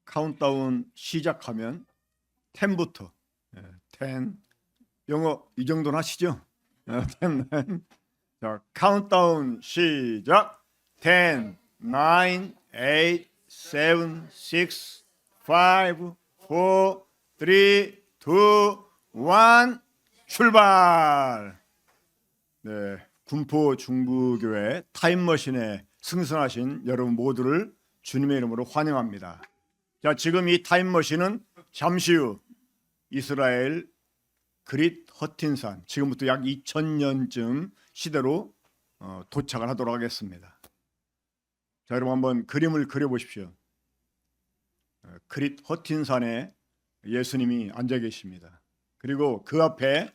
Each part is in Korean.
카운트다운 시작하면 10부터 10 영어 이 정도는 하시죠? 10, 9. 자, 카운트다운 시작. 10, 9, 8, 7, 6, 5, 4, 3, 2, 1 출발. 네, 군포 중부교회 타임머신에 승선하신 여러분 모두를 주님의 이름으로 환영합니다. 자, 지금 이 타임머신은 잠시 후 이스라엘 그릿 허틴산, 지금부터 약 2000년쯤 시대로 도착을 하도록 하겠습니다. 자, 여러분 한번 그림을 그려보십시오. 그릿 허틴산에 예수님이 앉아 계십니다. 그리고 그 앞에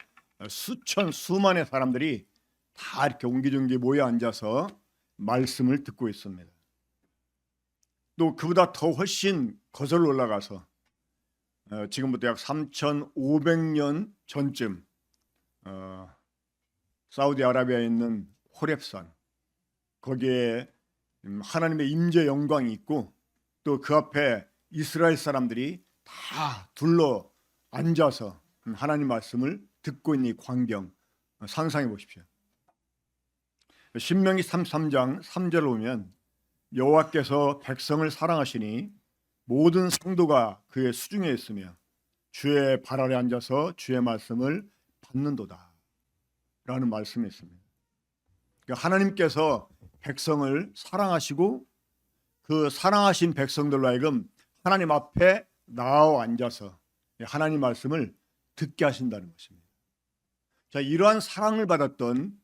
수만의 사람들이 다 이렇게 옹기종기 모여 앉아서 말씀을 듣고 있습니다. 또 그보다 더 훨씬 거슬러 올라가서 지금부터 약 3,500년 전쯤 사우디아라비아에 있는 호렙산, 거기에 하나님의 임재 영광이 있고 또 그 앞에 이스라엘 사람들이 다 둘러 앉아서 하나님 말씀을 듣고 있는 이 광경 상상해 보십시오. 신명기 33장 3절을 보면 여호와께서 백성을 사랑하시니 모든 성도가 그의 수중에 있으며 주의 발 아래 앉아서 주의 말씀을 받는도다 라는 말씀이 있습니다. 그러니까 하나님께서 백성을 사랑하시고 그 사랑하신 백성들로 하여금 하나님 앞에 나와 앉아서 하나님 말씀을 듣게 하신다는 것입니다. 자, 이러한 사랑을 받았던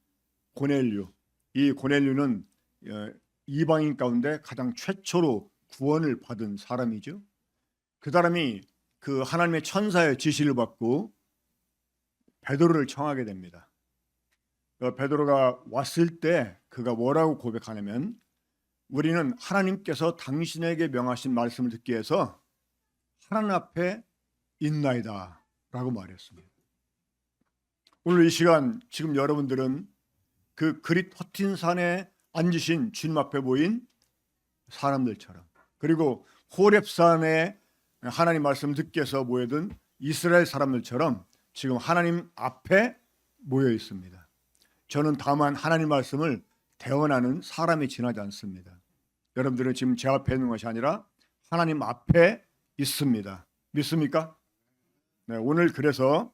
고넬류, 이 고넬류는 이방인 가운데 가장 최초로 구원을 받은 사람이죠. 그 사람이 그 하나님의 천사의 지시를 받고 베드로를 청하게 됩니다. 베드로가 왔을 때 그가 뭐라고 고백하냐면, 우리는 하나님께서 당신에게 명하신 말씀을 듣기 위해서 하나님 앞에 있나이다 라고 말했습니다. 오늘 이 시간 지금 여러분들은 그 그릿 허틴산에 앉으신 주님 앞에 모인 사람들처럼, 그리고 호렙산에 하나님 말씀 듣기 위해서 모여든 이스라엘 사람들처럼 지금 하나님 앞에 모여 있습니다. 저는 다만 하나님 말씀을 대언하는 사람이 지나지 않습니다. 여러분들은 지금 제 앞에 있는 것이 아니라 하나님 앞에 있습니다. 믿습니까? 네, 오늘 그래서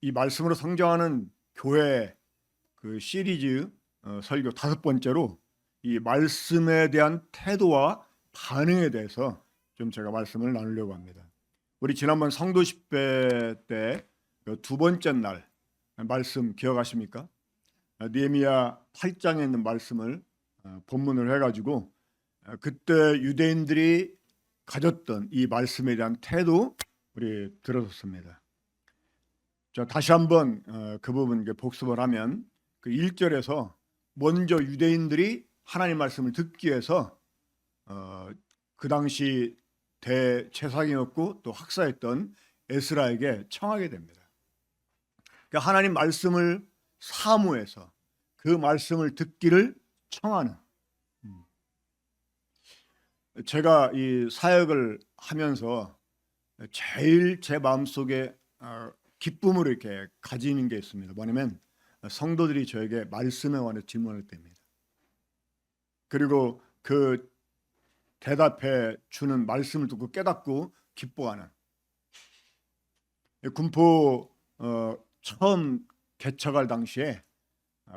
이 말씀으로 성장하는 교회 그 시리즈 설교 5번째로 이 말씀에 대한 태도와 반응에 대해서 좀 제가 말씀을 나누려고 합니다. 우리 지난번 성도 10배 때 그 2번째 날 말씀 기억하십니까? 느헤미야 8장에 있는 말씀을 본문을 해가지고 그때 유대인들이 가졌던 이 말씀에 대한 태도 우리 들었습니다. 자, 다시 한번 그 부분 복습을 하면 그 1절에서 먼저 유대인들이 하나님 말씀을 듣기 위해서 그 당시 대제사장이었고 또 학사였던 에스라에게 청하게 됩니다. 그러니까 하나님 말씀을 사모해서 그 말씀을 듣기를 청하는. 제가 이 사역을 하면서 제일 제 마음속에 기쁨으로 이렇게 가지는 게 있습니다. 뭐냐면 성도들이 저에게 말씀에 관해 질문할 때입니다. 그리고 그 대답해 주는 말씀을 듣고 깨닫고 기뻐하는. 군포 처음 개척할 당시에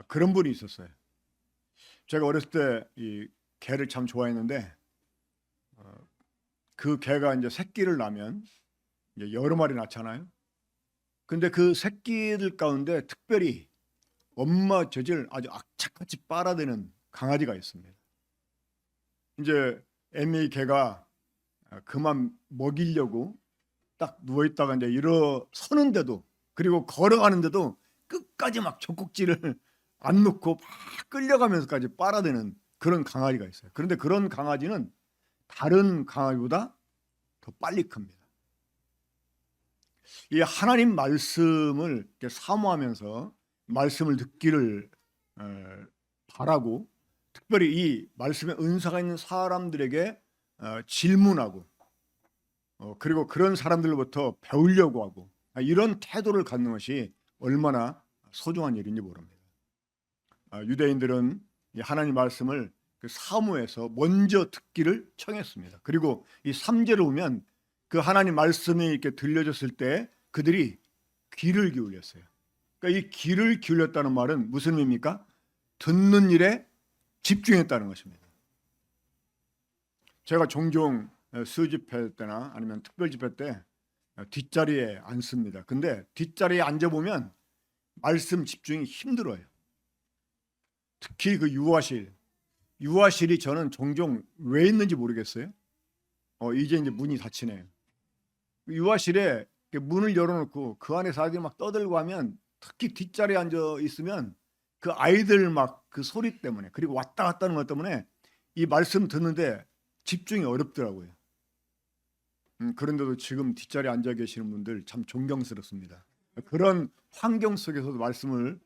그런 분이 있었어요. 제가 어렸을 때 이 개를 참 좋아했는데 그 개가 이제 새끼를 낳으면 이제 여러 마리 낳잖아요. 근데 그 새끼들 가운데 특별히 엄마 젖을 아주 악착같이 빨아대는 강아지가 있습니다. 이제 애미 개가 그만 먹이려고 딱 누워 있다가 이제 일어서는데도, 그리고 걸어가는데도 끝까지 막 젖꼭지를 안 놓고 막 끌려가면서까지 빨아대는 그런 강아지가 있어요. 그런데 그런 강아지는 다른 강아지보다 더 빨리 큽니다. 이 하나님 말씀을 사모하면서 말씀을 듣기를 바라고, 특별히 이 말씀에 은사가 있는 사람들에게 질문하고 그리고 그런 사람들로부터 배우려고 하고 이런 태도를 갖는 것이 얼마나 소중한 일인지 모릅니다. 유대인들은 이 하나님 말씀을 그 사무에서 먼저 듣기를 청했습니다. 그리고 이 3절을 보면 그 하나님 말씀이 이렇게 들려졌을 때 그들이 귀를 기울였어요. 그러니까 이 귀를 기울였다는 말은 무슨 의미입니까? 듣는 일에 집중했다는 것입니다. 제가 종종 수집회 때나 아니면 특별 집회 때 뒷자리에 앉습니다. 근데 뒷자리에 앉아보면 말씀 집중이 힘들어요. 특히 그 유아실이 저는 종종 왜 있는지 모르겠어요. 이제 문이 닫히네요. 유아실에 문을 열어놓고 그 안에 사람들이 막 떠들고 하면 특히 뒷자리에 앉아 있으면 그 아이들 막 그 소리 때문에 그리고 왔다 갔다 하는 것 때문에 이 말씀 듣는데 집중이 어렵더라고요. 그런데도 지금 뒷자리에 앉아 계시는 분들 참 존경스럽습니다. 그런 환경 속에서도 말씀을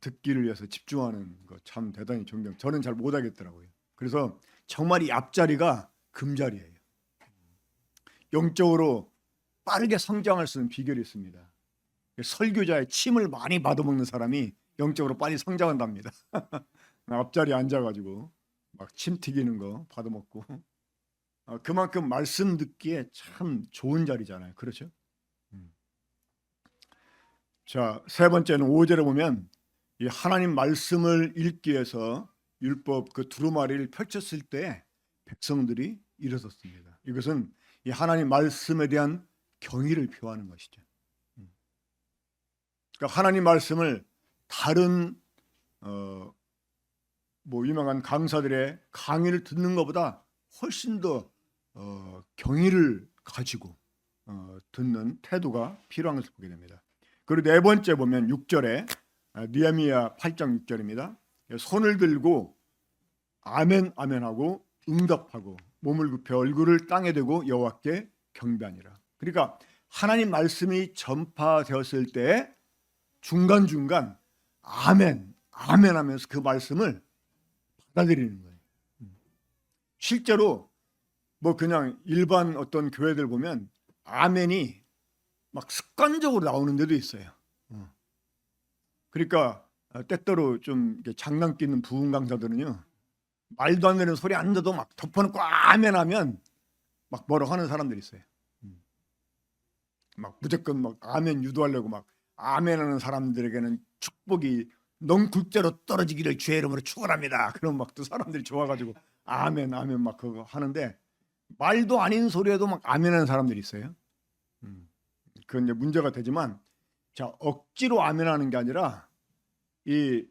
듣기를 위해서 집중하는 거 참 대단히 존경. 저는 잘 못하겠더라고요. 그래서 정말 이 앞자리가 금자리예요. 영적으로 빠르게 성장할 수 있는 비결이 있습니다. 설교자의 침을 많이 받아먹는 사람이 영적으로 빨리 성장한답니다. 앞자리에 앉아가지고 막 침 튀기는 거 받아먹고 그만큼 말씀 듣기에 참 좋은 자리잖아요. 그렇죠? 자, 세 번째는 5절에 보면 이 하나님 말씀을 읽기 위해서 율법 그 두루마리를 펼쳤을 때 백성들이 일어섰습니다. 이것은 이 하나님 말씀에 대한 경의를 표하는 것이죠. 그러니까 하나님 말씀을 다른 유명한 강사들의 강의를 듣는 것보다 훨씬 더 경의를 가지고 듣는 태도가 필요한 것을 보게 됩니다. 그리고 네 번째 보면 6절에 느헤미야 8장 6절입니다. 손을 들고 아멘 아멘하고 응답하고 몸을 굽혀 얼굴을 땅에 대고 여호와께 경배하니라. 그러니까 하나님 말씀이 전파되었을 때 중간중간 아멘 아멘 하면서 그 말씀을 받아들이는 거예요. 실제로 그냥 일반 어떤 교회들 보면 아멘이 막 습관적으로 나오는 데도 있어요. 그러니까 때때로 좀 장난기 있는 부흥 강사들은요 말도 안 되는 소리 안 들어도 막 덮어놓고 아멘 하면 막 뭐라고 하는 사람들이 있어요. 막 무조건 막 아멘 유도하려고 막 아멘 하는 사람들에게는 축복이 넝굴대로 떨어지기를 주의 이름으로 축원합니다. 그럼 막 또 사람들이 좋아가지고 아멘 아멘 막 그거 하는데 말도 아닌 소리에도 막 아멘 하는 사람들이 있어요. 그건 이제 문제가 되지만 자 억지로 아멘 하는 게 아니라 이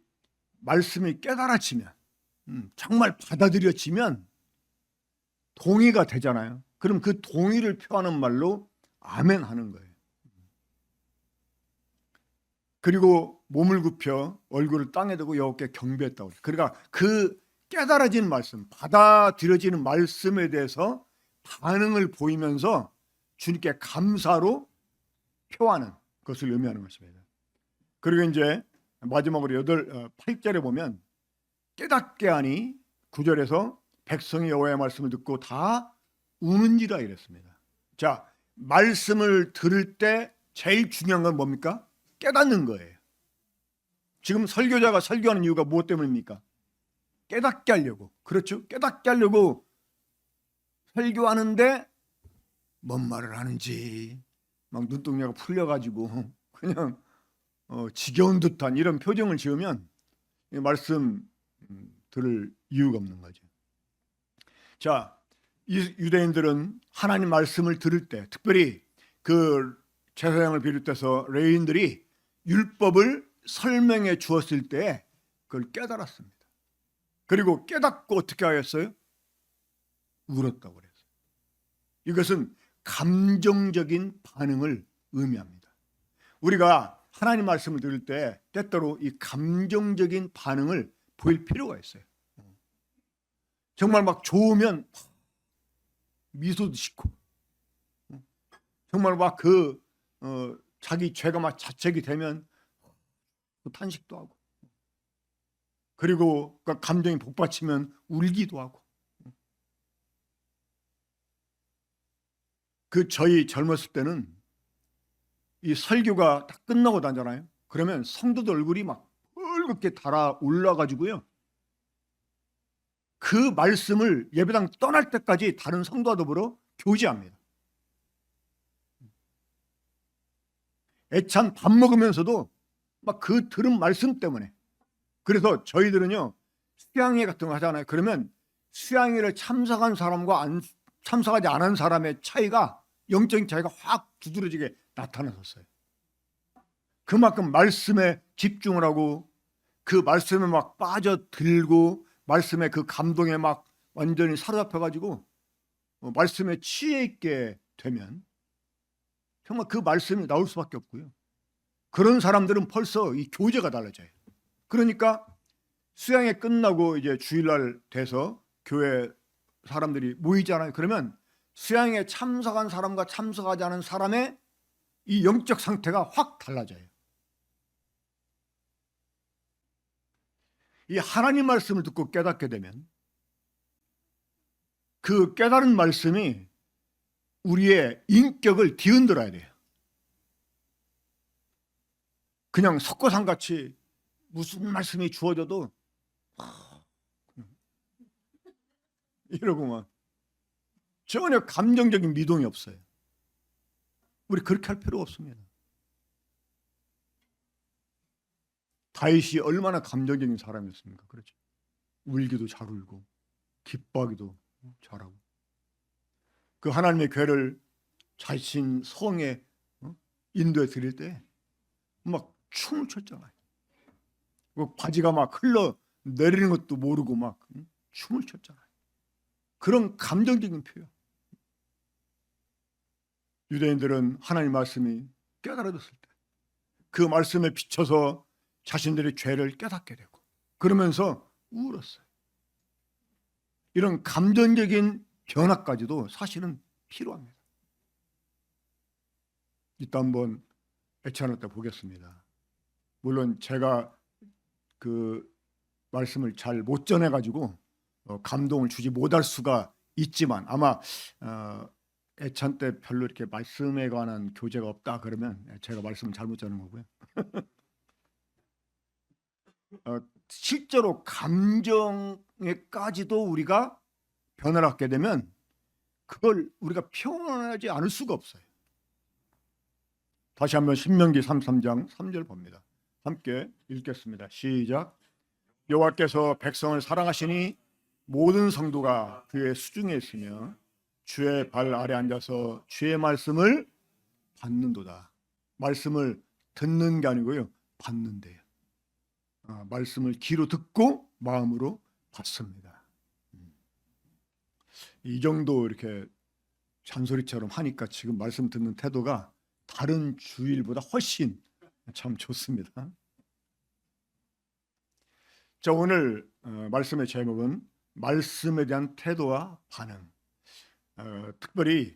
말씀이 깨달아지면 정말 받아들여지면 동의가 되잖아요. 그럼 그 동의를 표하는 말로 아멘 하는 거예요. 그리고 몸을 굽혀 얼굴을 땅에 대고 여호와께 경배했다고. 그러니까 그 깨달아진 말씀, 받아들여지는 말씀에 대해서 반응을 보이면서 주님께 감사로 표하는 것을 의미하는 것입니다. 그리고 이제 마지막으로 8절에 보면 깨닫게 하니 9절에서 백성이 여호와의 말씀을 듣고 다 우는지라 이랬습니다. 자, 말씀을 들을 때 제일 중요한 건 뭡니까? 깨닫는 거예요. 지금 설교자가 설교하는 이유가 무엇 때문입니까? 깨닫게 하려고. 그렇죠? 깨닫게 하려고 설교하는데 뭔 말을 하는지 막 눈동자가 풀려가지고 그냥 지겨운 듯한 이런 표정을 지으면 말씀 들을 이유가 없는 거죠. 자, 이 유대인들은 하나님 말씀을 들을 때 특별히 그 제사장을 비롯해서 레위인들이 율법을 설명해 주었을 때 그걸 깨달았습니다. 그리고 깨닫고 어떻게 하였어요? 울었다고 그랬어요. 이것은 감정적인 반응을 의미합니다. 우리가 하나님 말씀을 들을 때 때때로 이 감정적인 반응을 보일 필요가 있어요. 정말 막 좋으면 미소도 짓고 정말 막 자기 죄가 막 자책이 되면 탄식도 하고 그리고 감정이 복받치면 울기도 하고 저희 젊었을 때는 이 설교가 다 끝나고 나잖아요. 그러면 성도들 얼굴이 막 붉게 달아 올라가지고요. 그 말씀을 예배당 떠날 때까지 다른 성도와 더불어 교제합니다. 애찬 밥 먹으면서도 막 그 들은 말씀 때문에. 그래서 저희들은요, 수양회 같은 거 하잖아요. 그러면 수양회를 참석한 사람과 참석하지 않은 사람의 차이가, 영적인 차이가 확 두드러지게 나타났었어요. 그만큼 말씀에 집중을 하고 그 말씀에 막 빠져들고 말씀에 그 감동에 막 완전히 사로잡혀가지고 말씀에 취해 있게 되면 정말 그 말씀이 나올 수밖에 없고요. 그런 사람들은 벌써 이 교제가 달라져요. 그러니까 수양회 끝나고 이제 주일날 돼서 교회 사람들이 모이잖아요. 그러면 수양회 참석한 사람과 참석하지 않은 사람의 이 영적 상태가 확 달라져요. 이 하나님 말씀을 듣고 깨닫게 되면 그 깨달은 말씀이 우리의 인격을 뒤흔들어야 돼요. 그냥 석고상같이 무슨 말씀이 주어져도 이러고만 전혀 감정적인 미동이 없어요. 우리 그렇게 할 필요가 없습니다. 다윗이 얼마나 감정적인 사람이었습니까? 그렇죠. 울기도 잘 울고 기뻐하기도 잘하고 그 하나님의 괴를 자신 성에 인도해 드릴 때 막 춤을 췄잖아요. 그 바지가 막 흘러 내리는 것도 모르고 막 춤을 췄잖아요. 그런 감정적인 표현. 유대인들은 하나님 말씀이 깨달아졌을 때 그 말씀에 비춰서 자신들의 죄를 깨닫게 되고 그러면서 울었어요. 이런 감정적인 변화까지도 사실은 필요합니다. 이따 한번 애찬할 때 보겠습니다. 물론 제가 그 말씀을 잘 못 전해가지고 감동을 주지 못할 수가 있지만 아마 애찬 때 별로 이렇게 말씀에 관한 교제가 없다 그러면 제가 말씀을 잘못 전한 거고요. 실제로 감정에까지도 우리가 변화를 갖게 되면 그걸 우리가 표현하지 않을 수가 없어요. 다시 한번 신명기 33장 3절 봅니다. 함께 읽겠습니다. 시작. 여호와께서 백성을 사랑하시니 모든 성도가 그의 수중에 있으며 주의 발 아래 앉아서 주의 말씀을 받는도다. 말씀을 듣는 게 아니고요, 받는데요. 말씀을 귀로 듣고 마음으로 받습니다. 이 정도 이렇게 잔소리처럼 하니까 지금 말씀 듣는 태도가 다른 주일보다 훨씬 참 좋습니다. 자, 오늘 말씀의 제목은 말씀에 대한 태도와 반응. 특별히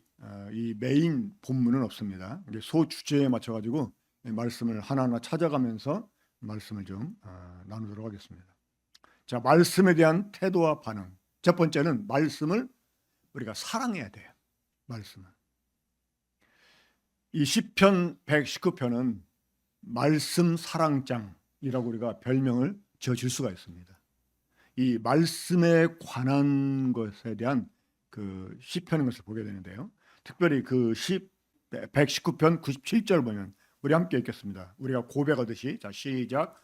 이 메인 본문은 없습니다. 소주제에 맞춰가지고 말씀을 하나하나 찾아가면서 말씀을 좀 나누도록 하겠습니다. 자, 말씀에 대한 태도와 반응. 첫 번째는 말씀을 우리가 사랑해야 돼요. 말씀을. 이 시편 119편은 말씀 사랑장이라고 우리가 별명을 지어줄 수가 있습니다. 이 말씀에 관한 것에 대한 그 시편인 것을 보게 되는데요. 특별히 그 119편 97절 보면 우리 함께 읽겠습니다. 우리가 고백하듯이 자 시작.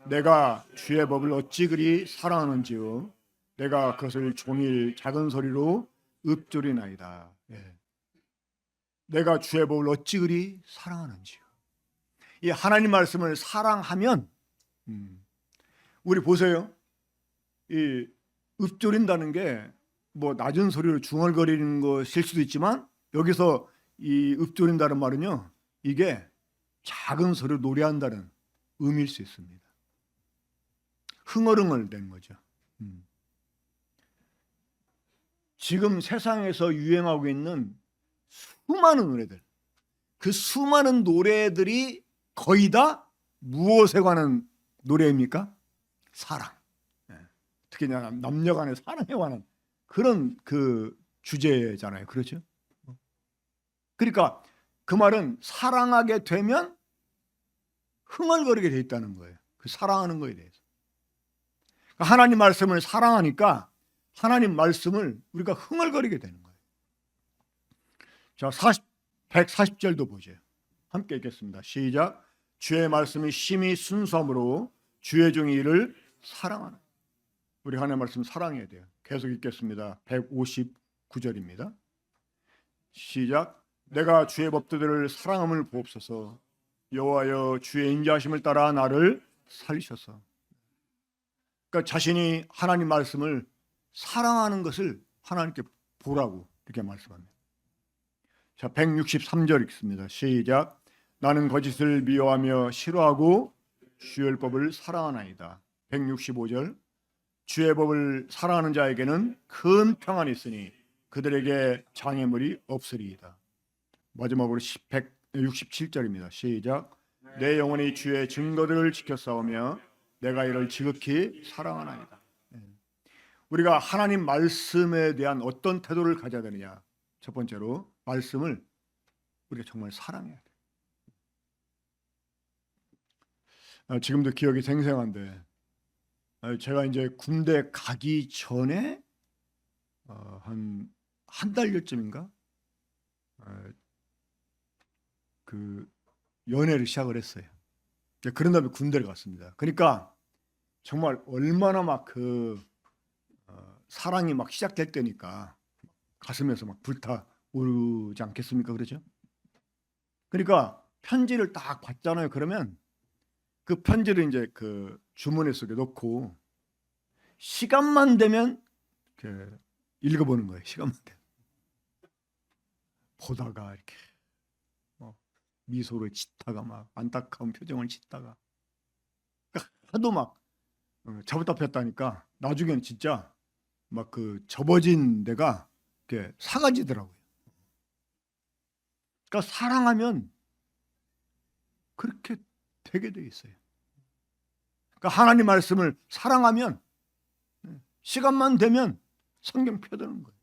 내가 주의 법을 어찌 그리 사랑하는지요. 내가 그것을 종일 작은 소리로 읊조리나이다. 예. 내가 주의 법을 어찌 그리 사랑하는지요. 이 하나님 말씀을 사랑하면 우리 보세요. 이 읊조린다는 게 뭐 낮은 소리로 중얼거리는 것일 수도 있지만 여기서 이 읊조린다는 말은요, 이게 작은 소리로 노래한다는 의미일 수 있습니다. 흥얼흥얼 된 거죠. 지금 세상에서 유행하고 있는 수많은 노래들, 그 수많은 노래들이 거의 다 무엇에 관한 노래입니까? 사랑. 특히 남녀 간의 사랑에 관한 그런 그 주제잖아요. 그렇죠? 그러니까 그 말은 사랑하게 되면 흥얼거리게 돼 있다는 거예요. 그 사랑하는 거에 대해서. 그러니까 하나님 말씀을 사랑하니까 하나님 말씀을 우리가 흥얼거리게 되는 거예요. 자, 140절도 보죠. 함께 읽겠습니다. 시작. 주의 말씀이 심히 순수함으로 주의 종이 이를 사랑하는. 우리 하나님 말씀 사랑해야 돼요. 계속 읽겠습니다. 159절입니다. 시작. 내가 주의 법도들을 사랑함을 보옵소서. 여호와여 주의 인자하심을 따라 나를 살리셔서. 그러니까 자신이 하나님 말씀을 사랑하는 것을 하나님께 보라고 이렇게 말씀합니다. 자, 163절 읽습니다. 시작. 나는 거짓을 미워하며 싫어하고 주의 율법을 사랑하나이다. 165절. 주의 법을 사랑하는 자에게는 큰 평안이 있으니 그들에게 장애물이 없으리이다. 마지막으로 167절입니다. 시작. 내 영혼이 주의 증거들을 지켜 싸우며 내가 이를 지극히 사랑하나이다. 우리가 하나님 말씀에 대한 어떤 태도를 가져야 되느냐? 첫 번째로 말씀을 우리가 정말 사랑해야 돼. 지금도 기억이 생생한데 제가 이제 군대 가기 전에 한 달여쯤인가 그 연애를 시작을 했어요. 그런 다음에 군대를 갔습니다. 그러니까 정말 얼마나 막 그 사랑이 막 시작될 때니까 가슴에서 막 불타오르지 않겠습니까? 그러죠? 그러니까 편지를 딱 받잖아요. 그러면 그 편지를 이제 그 주머니 속에 넣고 시간만 되면 이렇게 읽어보는 거예요. 시간만 되면 보다가 이렇게 미소를 짓다가 막 안타까운 표정을 짓다가 그러니까 하도 막 잡았다 폈다니까 나중에는 진짜 막 그 접어진 데가 이렇게 사가지더라고요. 그러니까 사랑하면 그렇게 되게 돼 있어요. 그러니까 하나님 말씀을 사랑하면 시간만 되면 성경 펴드는 거예요.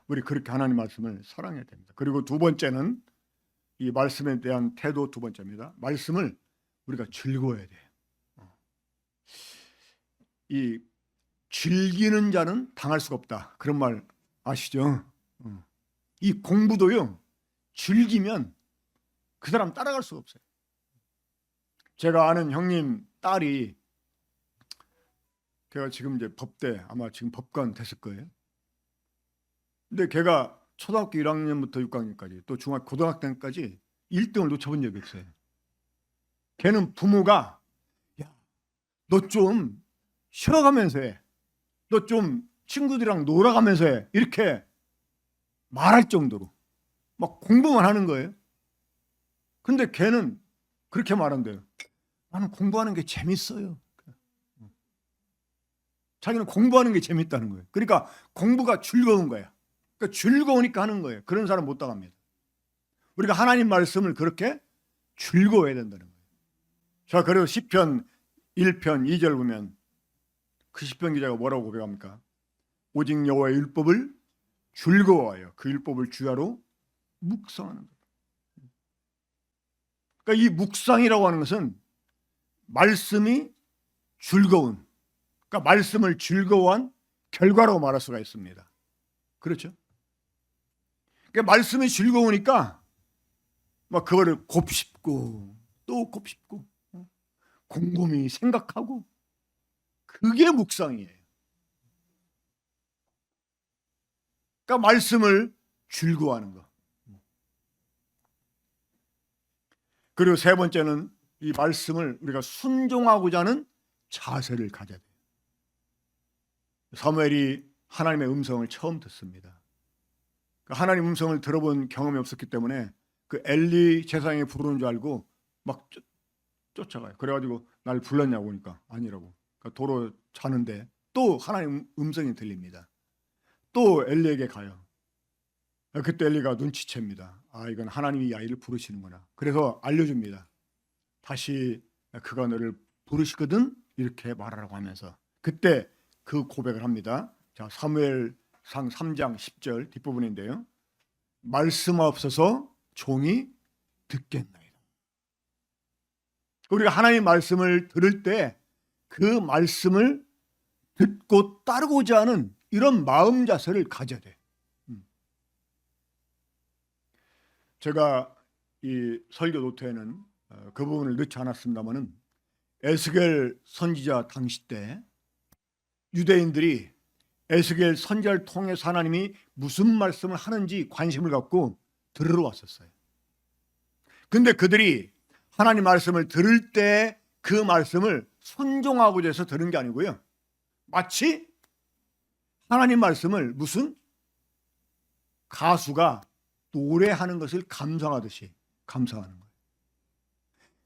우리 그렇게 하나님 말씀을 사랑해야 됩니다. 그리고 두 번째는 이 말씀에 대한 태도 두 번째입니다. 말씀을 우리가 즐거워야 돼요. 이 즐기는 자는 당할 수가 없다. 그런 말 아시죠? 이 공부도요. 즐기면 그 사람 따라갈 수가 없어요. 제가 아는 형님 딸이 걔가 지금 이제 법대 아마 지금 법관 됐을 거예요. 근데 걔가 초등학교 1학년부터 6학년까지 또 중학교 고등학생까지 1등을 놓쳐본 적이 없어요. 걔는 부모가 야, 너 좀 쉬어가면서 해. 너 좀 친구들이랑 놀아가면서 해. 이렇게 말할 정도로 막 공부만 하는 거예요. 근데 걔는 그렇게 말한대요. 나는 공부하는 게 재밌어요. 자기는 공부하는 게 재밌다는 거예요. 그러니까 공부가 즐거운 거야. 그러니까 즐거우니까 하는 거예요. 그런 사람 못 당합니다. 우리가 하나님 말씀을 그렇게 즐거워해야 된다는 거예요. 자, 그래서 시편 1편 2절 보면 그 시편 기자가 뭐라고 고백합니까? 오직 여호와의 율법을 즐거워하여 그 율법을 주야로 묵상하는 거예요. 그러니까 이 묵상이라고 하는 것은 말씀이 즐거운, 그러니까 말씀을 즐거워한 결과라고 말할 수가 있습니다. 그렇죠? 그러니까 말씀이 즐거우니까 막 그거를 곱씹고 또 곱씹고 곰곰이 생각하고 그게 묵상이에요. 그러니까 말씀을 즐거워하는 거. 그리고 세 번째는 이 말씀을 우리가 순종하고자 하는 자세를 가져야 돼요. 사무엘이 하나님의 음성을 처음 듣습니다. 하나님 음성을 들어본 경험이 없었기 때문에 그 엘리 제사장이 부르는 줄 알고 막 쫓아가요. 그래가지고 날 불렀냐고 하니까 아니라고. 그러니까 도로 자는데 또 하나님 음성이 들립니다. 또 엘리에게 가요. 그때 엘리가 눈치챕니다. 아, 이건 하나님이 이 아이를 부르시는구나. 그래서 알려줍니다. 다시 그가 너를 부르시거든 이렇게 말하라고 하면서 그때 그 고백을 합니다. 자, 사무엘상 3장 10절 뒷부분인데요. 말씀 없어서 종이 듣겠나이다. 우리가 하나님의 말씀을 들을 때 그 말씀을 듣고 따르고자 하는 이런 마음 자세를 가져야 돼. 제가 이 설교 노트에는 그 부분을 넣지 않았습니다만은 에스겔 선지자 당시 때 유대인들이 에스겔 선지자를 통해서 하나님이 무슨 말씀을 하는지 관심을 갖고 들으러 왔었어요. 근데 그들이 하나님 말씀을 들을 때 그 말씀을 순종하고자 해서 들은 게 아니고요, 마치 하나님 말씀을 무슨 가수가 노래하는 것을 감상하듯이 감상하는 거예요.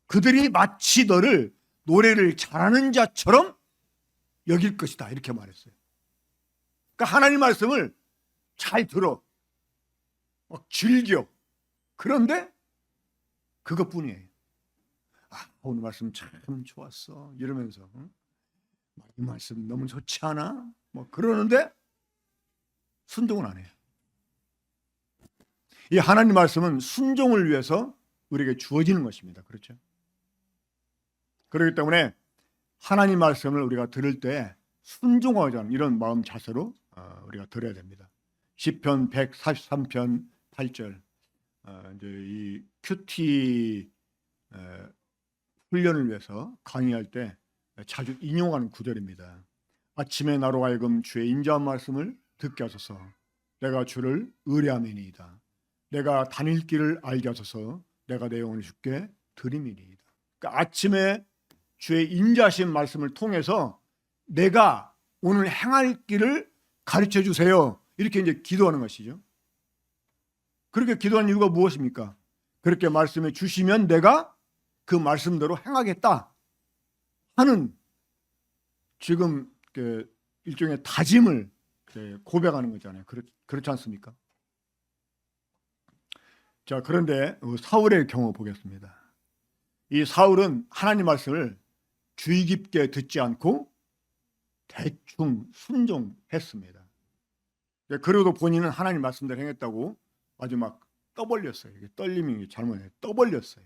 그들이 마치 너를 노래를 잘하는 자처럼 여길 것이다, 이렇게 말했어요. 그러니까 하나님 말씀을 잘 들어, 막 즐겨. 그런데 그것뿐이에요. 오늘 말씀 참 좋았어 이러면서 이 말씀 너무 좋지 않아? 뭐 그러는데 순종은 안 해요. 이 하나님 말씀은 순종을 위해서 우리에게 주어지는 것입니다. 그렇죠? 그렇기 때문에 하나님 말씀을 우리가 들을 때 순종하고자 하는 이런 마음 자세로 우리가 들어야 됩니다. 시편 143편 8절, 이제 이 큐티 훈련을 위해서 강의할 때 자주 인용하는 구절입니다. 아침에 나로 하여금 주의 인자한 말씀을 듣게 하소서. 내가 주를 의뢰하매니이다. 내가 다닐 길을 알게 하소서. 내가 내 영혼을 주께 드리매니이다. 그러니까 아침에 주의 인자하신 말씀을 통해서 내가 오늘 행할 길을 가르쳐 주세요, 이렇게 이제 기도하는 것이죠. 그렇게 기도하는 이유가 무엇입니까? 그렇게 말씀해 주시면 내가 그 말씀대로 행하겠다 하는 지금 일종의 다짐을 고백하는 거잖아요. 그렇지 않습니까? 자, 그런데 사울의 경우 보겠습니다. 이 사울은 하나님 말씀을 주의 깊게 듣지 않고 대충 순종했습니다. 그래도 본인은 하나님 말씀대로 행했다고 아주 막 떠벌렸어요. 이게 떨림이 잘못해 떠벌렸어요.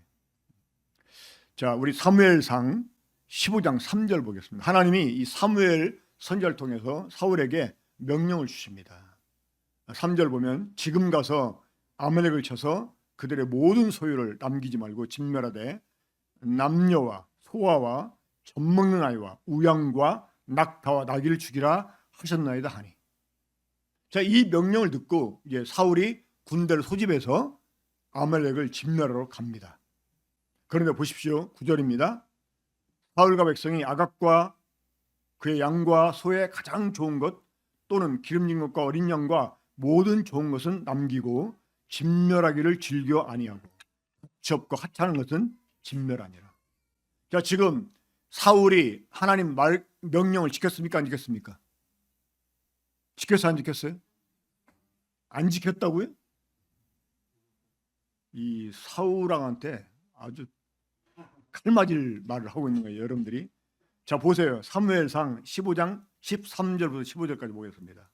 자, 우리 사무엘상 15장 3절 보겠습니다. 하나님이 이 사무엘 선지자를 통해서 사울에게 명령을 주십니다. 3절 보면 지금 가서 아말렉을 쳐서 그들의 모든 소유를 남기지 말고 진멸하되 남녀와 소아와 젖먹는 아이와 우양과 낙타와 나귀를 죽이라 하셨나이다 하니. 자, 이 명령을 듣고 이제 사울이 군대를 소집해서 아말렉을 진멸하러 갑니다. 그런데 보십시오. 9절입니다. 사울과 백성이 아각과 그의 양과 소의 가장 좋은 것 또는 기름진 것과 어린 양과 모든 좋은 것은 남기고 진멸하기를 즐겨 아니하고 첩과 하찮은 것은 진멸하니라. 자, 지금 사울이 하나님 명령을 지켰습니까? 안 지켰습니까? 지켰어요? 안 지켰어요? 안 지켰다고요? 이 사울왕한테 아주 칼맞을 말을 하고 있는 거예요, 여러분들이. 자, 보세요. 사무엘상 15장 13절부터 15절까지 보겠습니다.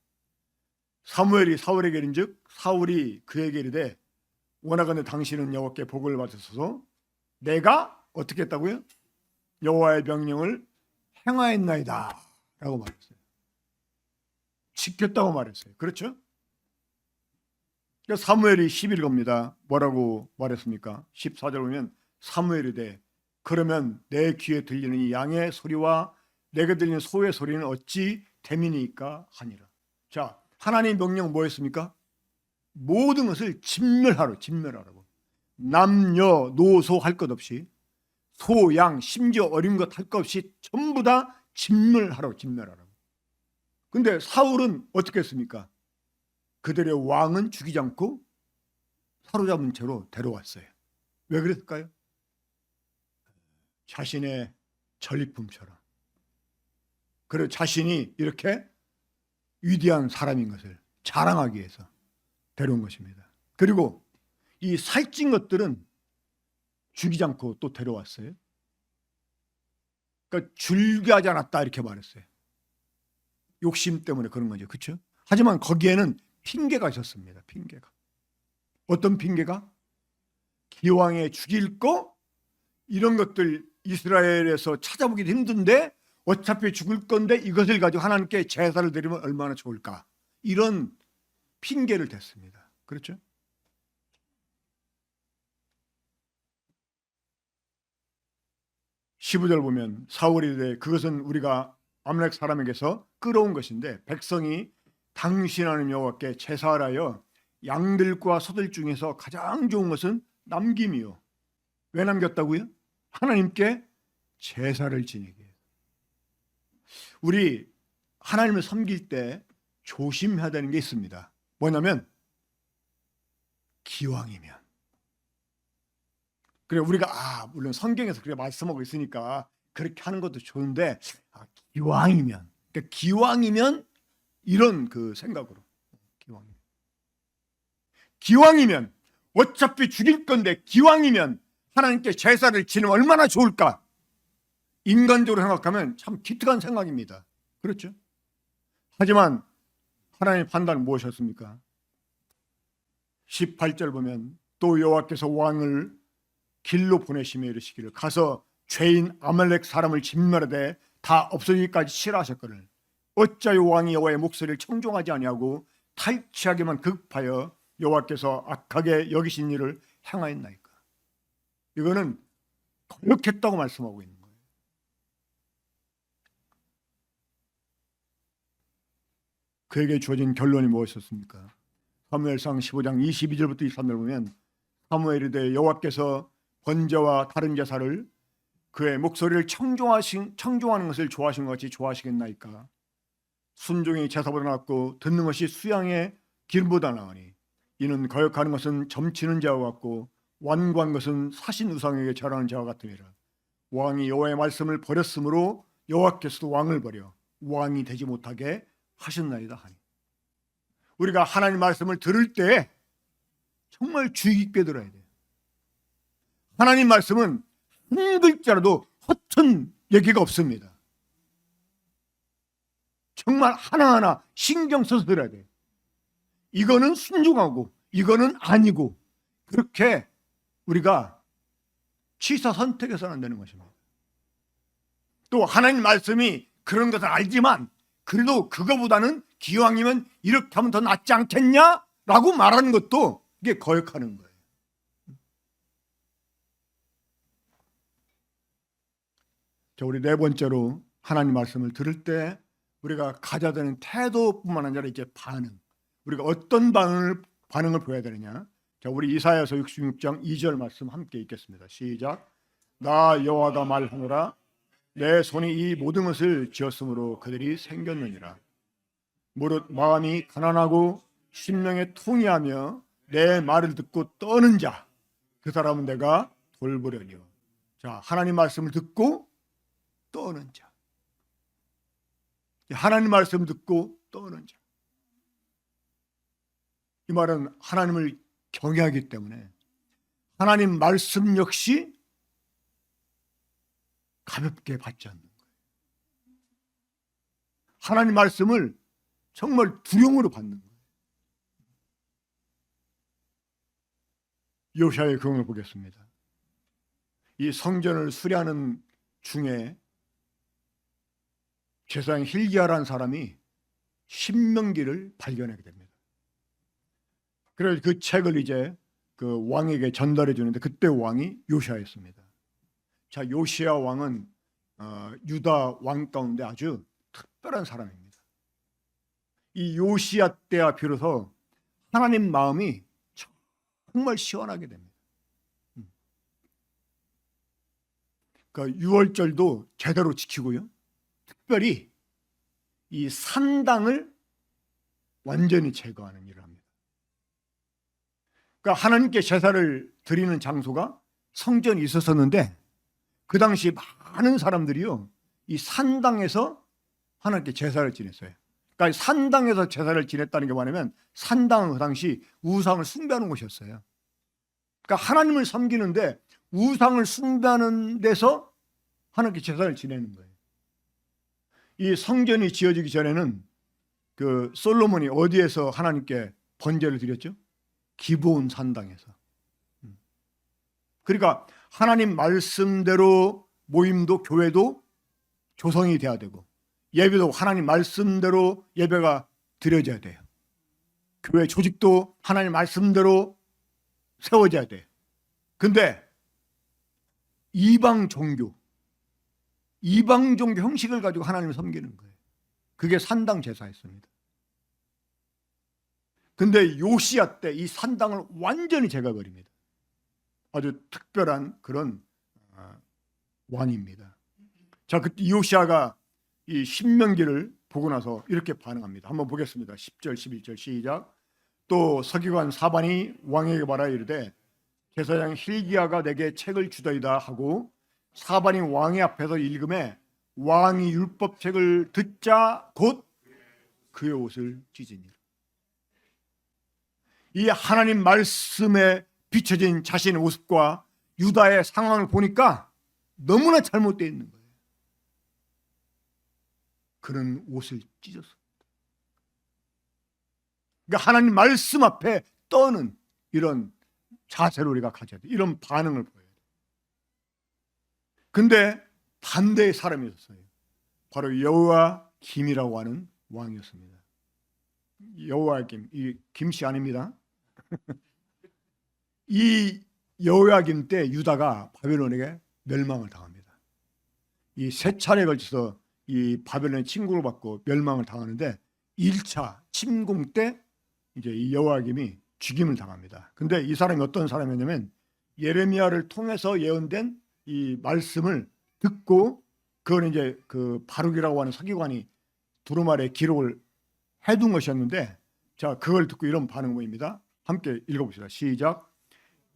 사무엘이 사울에게 이른즉 사울이 그에게 이르되 원하건대 당신은 여호와께 복을 받으소서. 내가 어떻게 했다고요? 여호와의 명령을 행하였나이다 라고 말했어요. 지켰다고 말했어요. 그렇죠? 그러니까 사무엘이 11겁니다. 뭐라고 말했습니까? 14절 보면 사무엘이 돼 그러면 내 귀에 들리는 이 양의 소리와 내게 들리는 소의 소리는 어찌 됨이니까 하니라. 자, 하나님의 명령 뭐였습니까? 모든 것을 진멸하라고. 남녀 노소 할 것 없이 소, 양, 심지어 어린 것 할 것 없이 전부 다 진멸하라고. 근데 사울은 어떻게 했습니까? 그들의 왕은 죽이지 않고 사로잡은 채로 데려왔어요. 왜 그랬을까요? 자신의 전리품처럼. 그리고 자신이 이렇게 위대한 사람인 것을 자랑하기 위해서 데려온 것입니다. 그리고 이 살찐 것들은 죽이지 않고 또 데려왔어요. 그러니까 줄기하지 않았다 이렇게 말했어요. 욕심 때문에 그런 거죠. 그렇죠? 하지만 거기에는 핑계가 있었습니다. 핑계가. 어떤 핑계가? 기왕에 죽일 거 이런 것들 이스라엘에서 찾아보기도 힘든데 어차피 죽을 건데 이것을 가지고 하나님께 제사를 드리면 얼마나 좋을까? 이런 핑계를 댔습니다. 그렇죠? 15절 보면 사울이 이르되 그것은 우리가 아말렉 사람에게서 끌어온 것인데 백성이 당신 하나님 여호와께 제사하여 양들과 소들 중에서 가장 좋은 것은 남김이요. 왜 남겼다고요? 하나님께 제사를 지내게. 우리 하나님을 섬길 때 조심해야 되는 게 있습니다. 뭐냐면 기왕이면. 그래 우리가 물론 성경에서 그렇게 말씀하고 있으니까 그렇게 하는 것도 좋은데 기왕이면, 그러니까 기왕이면 이런 그 생각으로 기왕이면 어차피 죽일 건데 기왕이면 하나님께 제사를 지내면 얼마나 좋을까? 인간적으로 생각하면 참 기특한 생각입니다. 그렇죠? 하지만 하나님의 판단은 무엇이었습니까? 18절 보면 또 여호와께서 왕을 길로 보내시며 이르시기를 가서 죄인 아말렉 사람을 진멸하되 다 없어지기까지 치라하셨거늘 어찌하여 왕이 여호와의 목소리를 청종하지 아니하고 탈취하기만 급하여 여호와께서 악하게 여기신 일을 행하였나이까. 이거는 거역했다고 말씀하고 있는 거예요. 그에게 주어진 결론이 무엇이었습니까? 사무엘상 15장 22절부터 23절 보면 사무엘이 되 여호와께서 번제와 다른 제사를 그의 목소리를 청종하는 것을 좋아하신 것 같이 좋아하시겠나이까. 순종이 제사보다 낫고 듣는 것이 수양의 길보다 나으니 이는 거역하는 것은 점치는 자와 같고 완고한 것은 사신 우상에게 절하는 자와 같음이라. 왕이 여호와의 말씀을 버렸으므로 여호와께서도 왕을 버려 왕이 되지 못하게 하셨나이다 하니. 우리가 하나님 말씀을 들을 때 정말 주의 깊게 들어야 돼요. 하나님 말씀은 한 글자라도 허튼 얘기가 없습니다. 정말 하나하나 신경 써서 들어야 돼요. 이거는 순종하고 이거는 아니고 그렇게 우리가 취사 선택해서는 안 되는 것입니다. 또 하나님 말씀이 그런 것을 알지만 그래도 그거보다는 기왕이면 이렇게 하면 더 낫지 않겠냐라고 말하는 것도 이게 거역하는 거예요. 자, 우리 네 번째로 하나님 말씀을 들을 때 우리가 가져야 되는 태도뿐만 아니라 이제 반응. 우리가 어떤 반응을 보여야 되느냐? 자, 우리 이사야서 66장 2절 말씀 함께 읽겠습니다. 시작. 나 여호와가 말하노라 내 손이 이 모든 것을 지었으므로 그들이 생겼느니라. 무릇 마음이 가난하고 심령에 통이하며 내 말을 듣고 떠는 자 그 사람은 내가 돌보려니요. 자, 하나님 말씀을 듣고 떠는 자. 하나님 말씀 듣고 떠는 자. 이 말은 하나님을 경외하기 때문에 하나님 말씀 역시 가볍게 받지 않는 거예요. 하나님 말씀을 정말 두려움으로 받는 거예요. 요시야의 경우를 보겠습니다. 이 성전을 수리하는 중에 제사장 hil기야라는 사람이 신명기를 발견하게 됩니다. 그래서 그 책을 이제 그 왕에게 전달해 주는데 그때 왕이 요시야였습니다. 자, 요시야 왕은 유다 왕 가운데 아주 특별한 사람입니다. 이 요시야 때와 비로소 하나님 마음이 정말 시원하게 됩니다. 그러니까 유월절도 제대로 지키고요. 특별히 이 산당을 완전히 제거하는 일을 합니다. 그러니까 하나님께 제사를 드리는 장소가 성전이 있었었는데 그 당시 많은 사람들이요 이 산당에서 하나님께 제사를 지냈어요. 그러니까 산당에서 제사를 지냈다는 게 뭐냐면 산당은 그 당시 우상을 숭배하는 곳이었어요. 그러니까 하나님을 섬기는데 우상을 숭배하는 데서 하나님께 제사를 지내는 거예요. 이 성전이 지어지기 전에는 그 솔로몬이 어디에서 하나님께 번제를 드렸죠? 기브온 산당에서. 그러니까 하나님 말씀대로 모임도 교회도 조성이 돼야 되고, 예배도 하나님 말씀대로 예배가 드려져야 돼요. 교회 조직도 하나님 말씀대로 세워져야 돼요. 근데 이방 종교 형식을 가지고 하나님을 섬기는 거예요. 그게 산당 제사였습니다. 근데 요시야 때 이 산당을 완전히 제거해버립니다. 아주 특별한 그런 왕입니다. 자, 그때 요시야가 이 신명기를 보고 나서 이렇게 반응합니다. 한번 보겠습니다. 10절 11절 시작. 또 서기관 사반이 왕에게 말하여 이르되 제사장 hil기야가 내게 책을 주더이다 하고, 사반이 왕의 앞에서 읽음에 왕이 율법책을 듣자 곧 그의 옷을 찢으니라. 이 하나님 말씀에 비춰진 자신의 모습과 유다의 상황을 보니까 너무나 잘못되어 있는 거예요. 그런 옷을 찢었습니다. 그러니까 하나님 말씀 앞에 떠는 이런 자세를 우리가 가져야 돼. 이런 반응을 보여야 돼. 근데 반대의 사람이 있었어요. 바로 여호야김이라고 하는 왕이었습니다. 여호야김, 이 김씨 아닙니다. 이 여호야김 때 유다가 바벨론에게 멸망을 당합니다. 이 세 차례에 걸쳐서 이 바벨론의 침공을 받고 멸망을 당하는데 1차 침공 때 이제 이 여호야김이 죽임을 당합니다. 근데 이 사람이 어떤 사람이냐면 예레미야를 통해서 예언된 이 말씀을 듣고, 그건 이제 그 바룩이라고 하는 서기관이 두루마리에 기록을 해둔 것이었는데, 자, 그걸 듣고 이런 반응을 보입니다. 함께 읽어봅시다. 시작.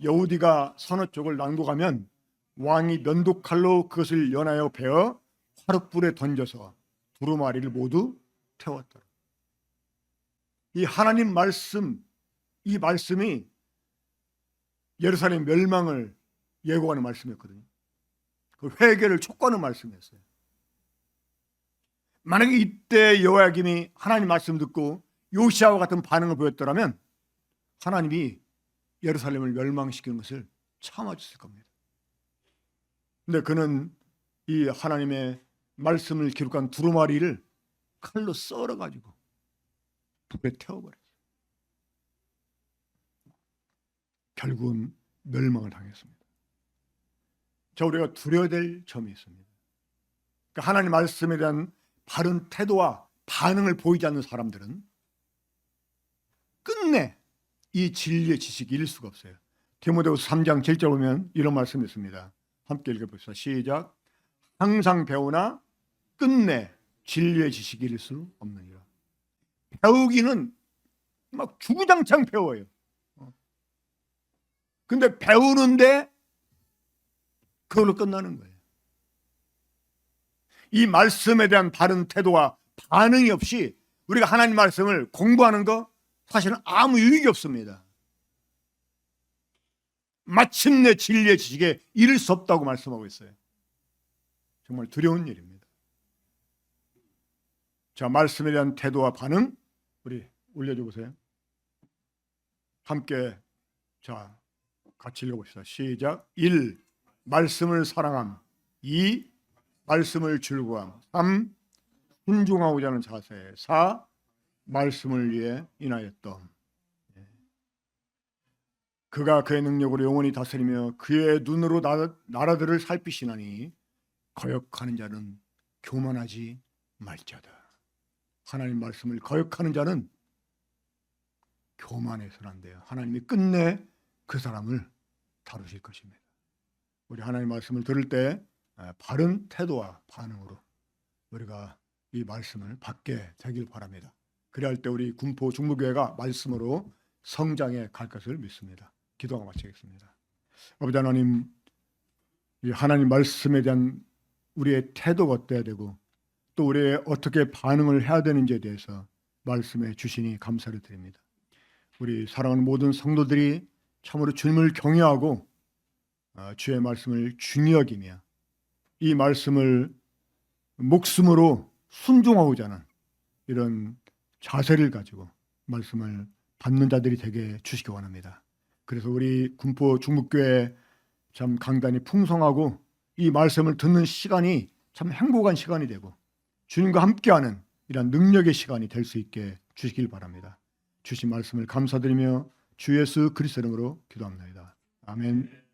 여우디가 서너 쪽을 낭독하면 왕이 면도칼로 그것을 연하여 베어 화롯불에 던져서 두루마리를 모두 태웠더라. 이 하나님 말씀, 이 말씀이 예루살렘 멸망을 예고하는 말씀이었거든요. 그 회개를 촉구하는 말씀이었어요. 만약에 이때 여호야김이 하나님 말씀 듣고 요시야와 같은 반응을 보였더라면 하나님이 예루살렘을 멸망시키는 것을 참아줬을 겁니다. 근데 그는 이 하나님의 말씀을 기록한 두루마리를 칼로 썰어가지고 불에 태워버렸어요. 결국은 멸망을 당했습니다. 자, 우리가 두려워야 될 점이 있습니다. 그러니까 하나님 말씀에 대한 바른 태도와 반응을 보이지 않는 사람들은 끝내 이 진리의 지식이 이룰 수가 없어요. 디모데후서 3장 7절 보면 이런 말씀이 있습니다. 함께 읽어봅시다. 시작. 항상 배우나 끝내 진리의 지식이 이룰 수 없느니라. 배우기는 막 주구장창 배워요. 근데 배우는데 그걸로 끝나는 거예요. 이 말씀에 대한 바른 태도와 반응이 없이 우리가 하나님 말씀을 공부하는 거 사실은 아무 유익이 없습니다. 마침내 진리의 지식에 이를 수 없다고 말씀하고 있어요. 정말 두려운 일입니다. 자, 말씀에 대한 태도와 반응 우리 올려줘 보세요. 함께 자 같이 읽어봅시다. 시작. 1. 말씀을 사랑함. 2. 말씀을 즐거워함. 3. 순종하고자 하는 자세. 4. 말씀을 위해 인하였던. 그가 그의 능력으로 영원히 다스리며 그의 눈으로 나라들을 살피시나니 거역하는 자는 교만하지 말자다. 하나님 말씀을 거역하는 자는 교만해서는 안 돼요. 하나님이 끝내 그 사람을 다루실 것입니다. 우리 하나님 말씀을 들을 때 바른 태도와 반응으로 우리가 이 말씀을 받게 되길 바랍니다. 그래야 할 때 우리 군포 중부교회가 말씀으로 성장해 갈 것을 믿습니다. 기도하고 마치겠습니다. 아버지 하나님, 이 하나님 말씀에 대한 우리의 태도가 어때야 되고 또 우리의 어떻게 반응을 해야 되는지에 대해서 말씀해 주시니 감사를 드립니다. 우리 사랑하는 모든 성도들이 참으로 주님을 경외하고 주의 말씀을 중히 여기며 이 말씀을 목숨으로 순종하고자 하는 이런 자세를 가지고 말씀을 받는 자들이 되게 주시기 원합니다. 그래서 우리 군포 중목교회 참 강단이 풍성하고 이 말씀을 듣는 시간이 참 행복한 시간이 되고 주님과 함께하는 이런 능력의 시간이 될 수 있게 주시길 바랍니다. 주신 말씀을 감사드리며 주 예수 그리스도 이름으로 기도합니다. 아멘.